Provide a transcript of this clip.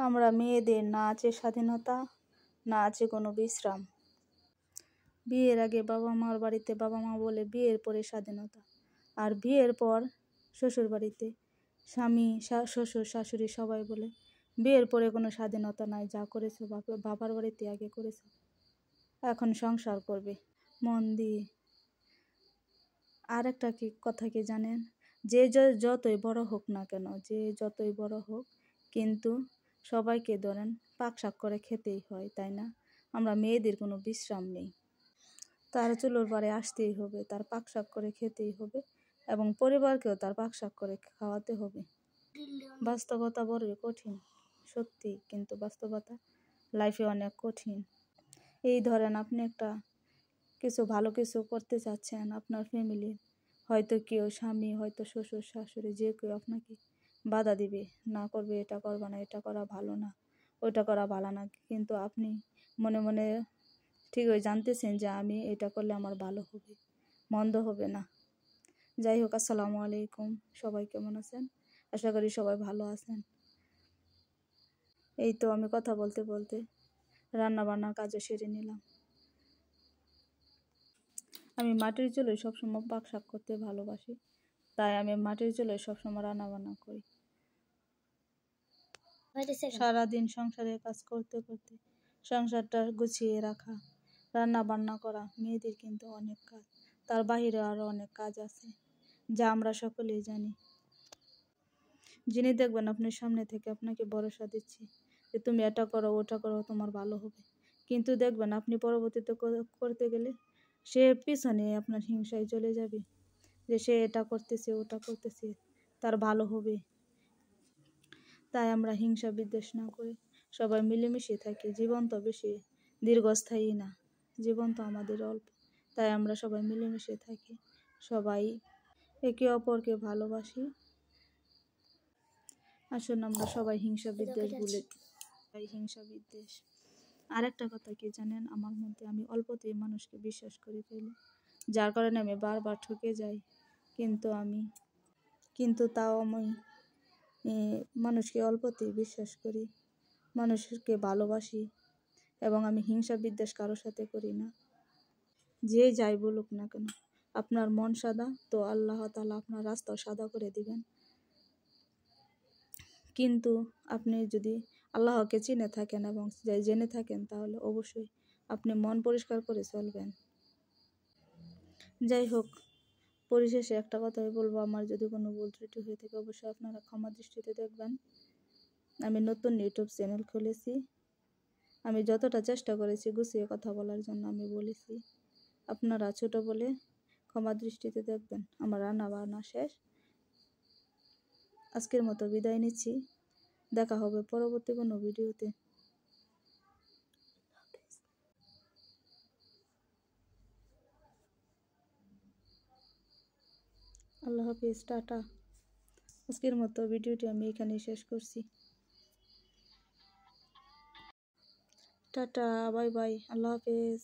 আমরা মেয়েদের না আছে স্বাধীনতা, না আছে কোনো বিশ্রাম। বিয়ের আগে বাবা মার বাড়িতে বাবা মা বলে বিয়ের পরে স্বাধীনতা, আর বিয়ের পর শ্বশুর বাড়িতে স্বামী শ্বশুর শাশুড়ি সবাই বলে বিয়ের পরে কোনো স্বাধীনতা নাই, যা করেছো বাবার বাড়িতে আগে করেছো, এখন সংসার করবে মন দিয়ে। আর একটা কথা কি জানেন, যে যতই বড় হোক না কেন, যে যতই বড় হোক, কিন্তু সবাইকে ধরেন পাকশাক করে খেতেই হয়, তাই না? আমরা মেয়েদের কোনো বিশ্রাম নেই, তার চুলোর পাড়ে আসতেই হবে, তার পাকশাক করে খেতেই হবে, এবং পরিবারকেও তার পাকশাক করে খাওয়াতে হবে। বাস্তবতা বড়ই কঠিন সত্যি, কিন্তু বাস্তবতা লাইফে অনেক কঠিন। এই ধরেন আপনি একটা কিছু ভালো কিছু করতে চাচ্ছেন, আপনার ফ্যামিলির হয়তো কেউ স্বামী, হয়তো শ্বশুর শাশুড়ি, যে কেউ আপনাকে বাধা দিবে, না করবে, এটা করবে না, এটা করা ভালো না, ওইটা করা ভালো না, কিন্তু আপনি মনে মনে ঠিকই জানতেছেন যে আমি এটা করলে আমার ভালো হবে, মন্দ হবে না। যাই হোক, আসসালামু আলাইকুম, সবাই কেমন আছেন? আশা করি সবাই ভালো আছেন। এই তো আমি কথা বলতে বলতে রান্না বান্নার কাজও সেরে নিলাম। আমি মাটির চুলোয় সবসময় পাকশাক করতে ভালোবাসি, তাই আমি মাটির চুলোয় সবসময় রান্না বান্না করি। সারাদিন সংসারের কাজ করতে করতে সংসারটা গুছিয়ে রাখা, রান্না বান্না করা মেয়েদের কিন্তু অনেক কাজ, তার বাহিরে আরও অনেক কাজ আছে যা আমরা সকলেই জানি। যিনি দেখবেন আপনার সামনে থেকে আপনাকে ভরসা দিচ্ছি যে তুমি এটা করো, ওটা করো, তোমার ভালো হবে, কিন্তু দেখবেন আপনি পরবর্তীতে করতে গেলে সে পিছনে আপনার হিংসায় চলে যাবে, যে সে এটা করতেছে, ওটা করতেছে, তার ভালো হবে। তাই আমরা হিংসা বিদ্বেষ না করে সবাই মিলেমিশে থাকি। জীবন তো বেশি দীর্ঘস্থায়ী না, জীবন তো আমাদের অল্প, তাই আমরা সবাই মিলেমিশে থাকি, সবাই একে অপরকে ভালোবাসি। আসুন আমরা সবাই হিংসা বিদ্বেষ ভুলে হিংসা বিদ্বেষ। আর একটা কথা কি জানেন, আমার মধ্যে আমি অল্পতেই মানুষকে বিশ্বাস করে ফেলি, যার কারণে আমি বারবার ঠকে যাই, কিন্তু তাও আমি মানুষকে অল্পতেই বিশ্বাস করি, মানুষকে ভালোবাসি, এবং আমি হিংসা বিদ্বেষ কারোর সাথে করি না। যে যাই বলুক না কেন, আপনার মন সাদা তো আল্লাহ তাআলা আপনার রাস্তা সাদা করে দিবেন, কিন্তু আপনি যদি আল্লাহকে চিনে থাকেন এবং জেনে থাকেন, তাহলে অবশ্যই আপনি মন পরিষ্কার করে চলবেন। যাই হোক, পরিশেষে একটা কথাই বলবো, আমার যদি কোনো ভুল ত্রুটি হয়ে থাকে অবশ্যই আপনারা ক্ষমা দৃষ্টিতে দেখবেন। আমি নতুন ইউটিউব চ্যানেল খুলেছি, আমি যতটা চেষ্টা করেছি গুছিয়ে কথা বলার জন্য আমি বলেছি, আপনারা ছোট বলে ক্ষমা দৃষ্টিতে দেখবেন। আমার রান্না বান্না শেষ, আজকের মতো বিদায় নিচ্ছি, দেখা হবে পরবর্তী কোনো ভিডিওতে। আল্লাহ হাফিজ, টাটা। আজকের মতো ভিডিওটি আমি এখানেই শেষ করছি। টাটা, বাই বাই, আল্লাহ হাফিজ।